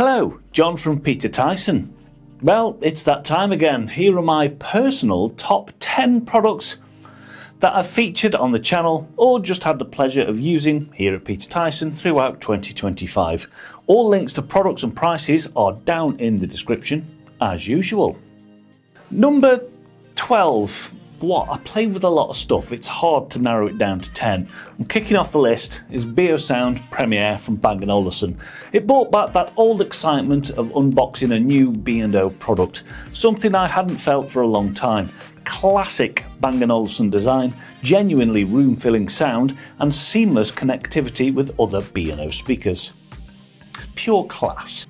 Hello, John from Peter Tyson. Well, it's that time again. Here are my personal top 10 products that I've featured on the channel or just had the pleasure of using here at Peter Tyson throughout 2025. All links to products and prices are down in the description as usual. Number 12. I play with a lot of stuff, it's hard to narrow it down to 10. And kicking off the list is Beosound Premiere from Bang & Olufsen. It brought back that old excitement of unboxing a new B&O product, something I hadn't felt for a long time. Classic Bang & Olufsen design, genuinely room-filling sound and seamless connectivity with other B&O speakers. It's pure class.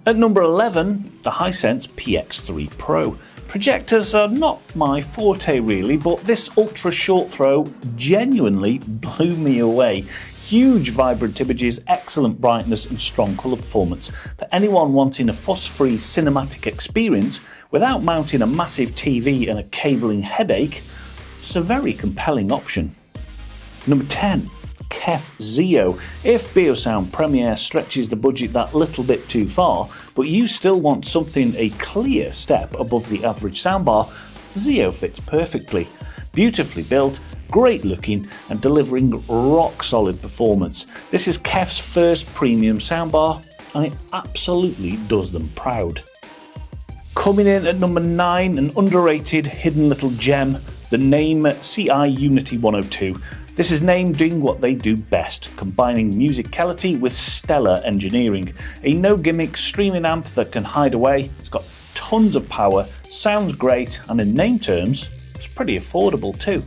At number 11, the Hisense PX3 Pro. Projectors are not my forte really, but this ultra short throw genuinely blew me away. Huge vibrant images, excellent brightness and strong colour performance. For anyone wanting a fuss-free cinematic experience without mounting a massive TV and a cabling headache, it's a very compelling option. Number 10. KEF Zeo. If Beosound Premiere stretches the budget that little bit too far, but you still want something a clear step above the average soundbar, Zeo fits perfectly. Beautifully built, great looking and delivering rock solid performance. This is KEF's first premium soundbar and it absolutely does them proud. Coming in at number 9, an underrated hidden little gem, the Naim CI Uniti 102. This is Naim doing what they do best, combining musicality with stellar engineering. A no-gimmick streaming amp that can hide away, it's got tons of power, sounds great, and in Naim terms, it's pretty affordable too.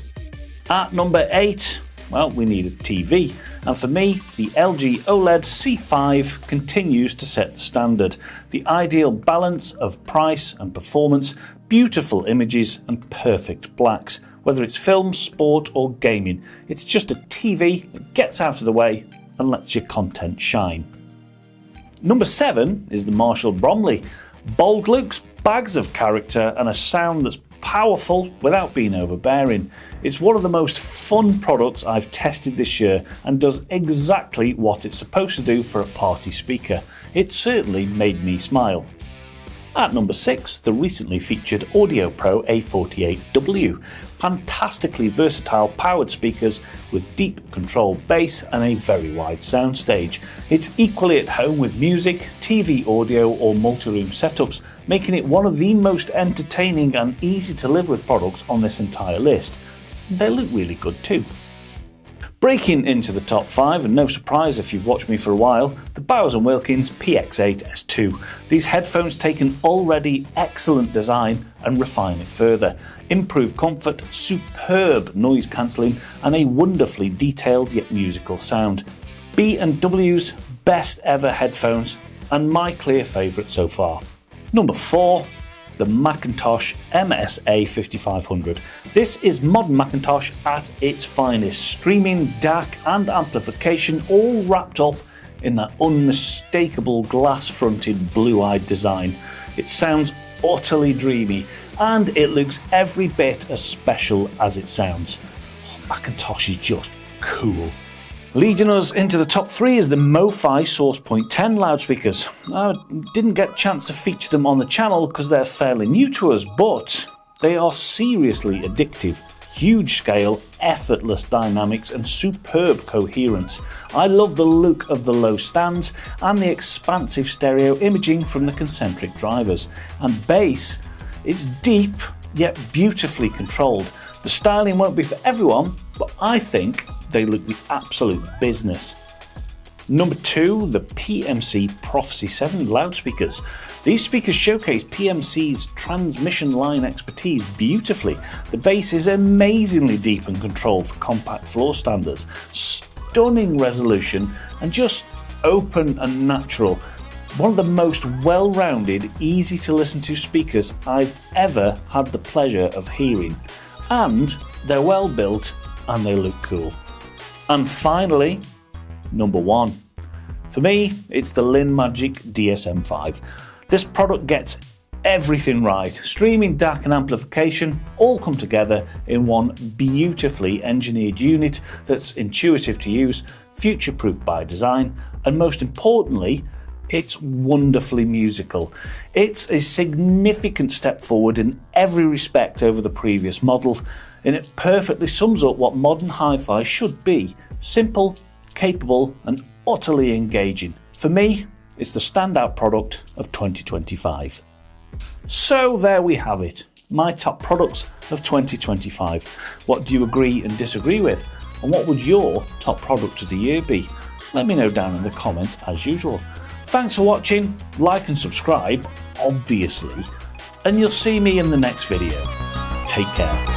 At number 8, well, we need a TV, and for me, the LG OLED C5 continues to set the standard. The ideal balance of price and performance, beautiful images, and perfect blacks. Whether it's film, sport or gaming, it's just a TV that gets out of the way and lets your content shine. Number 7 is the Marshall Bromley. Bold looks, bags of character and a sound that's powerful without being overbearing. It's one of the most fun products I've tested this year and does exactly what it's supposed to do for a party speaker. It certainly made me smile. At number 6, the recently featured Audio Pro A48 W. Fantastically versatile powered speakers with deep controlled bass and a very wide soundstage. It's equally at home with music, TV audio or multi-room setups, making it one of the most entertaining and easy to live with products on this entire list. They look really good too. Breaking into the top 5, and no surprise if you've watched me for a while, the Bowers & Wilkins Px8 S2. These headphones take an already excellent design and refine it further. Improved comfort, superb noise cancelling and a wonderfully detailed yet musical sound. B&W's best ever headphones and my clear favourite so far. Number 4. The McIntosh MSA5500. This is modern Macintosh at its finest. Streaming, DAC and amplification all wrapped up in that unmistakable glass-fronted blue-eyed design. It sounds utterly dreamy and it looks every bit as special as it sounds. Macintosh is just cool. Leading us into the top 3 is the MoFi SourcePoint 10 loudspeakers. I didn't get a chance to feature them on the channel because they're fairly new to us, but they are seriously addictive. Huge scale, effortless dynamics and superb coherence. I love the look of the low stands and the expansive stereo imaging from the concentric drivers. And bass, it's deep yet beautifully controlled. The styling won't be for everyone, but I think they look the absolute business. Number 2, the PMC Prophecy 7 loudspeakers. These speakers showcase PMC's transmission line expertise beautifully. The bass is amazingly deep and controlled for compact floor standards. Stunning resolution and just open and natural. One of the most well-rounded, easy to listen to speakers I've ever had the pleasure of hearing. And they're well built and they look cool. And finally, number 1. For me, it's the Linn Majik DSM 5. This product gets everything right. Streaming, DAC and amplification all come together in one beautifully engineered unit that's intuitive to use, future-proof by design, and most importantly, It's wonderfully musical. It's a significant step forward in every respect over the previous model, and it perfectly sums up what modern hi-fi should be: simple, capable and utterly engaging. For me, it's the standout product of 2025. So there we have it, my top products of 2025. What do you agree and disagree with? And what would your top product of the year be? Let me know down in the comments as usual. Thanks for watching, like and subscribe, obviously, and you'll see me in the next video. Take care.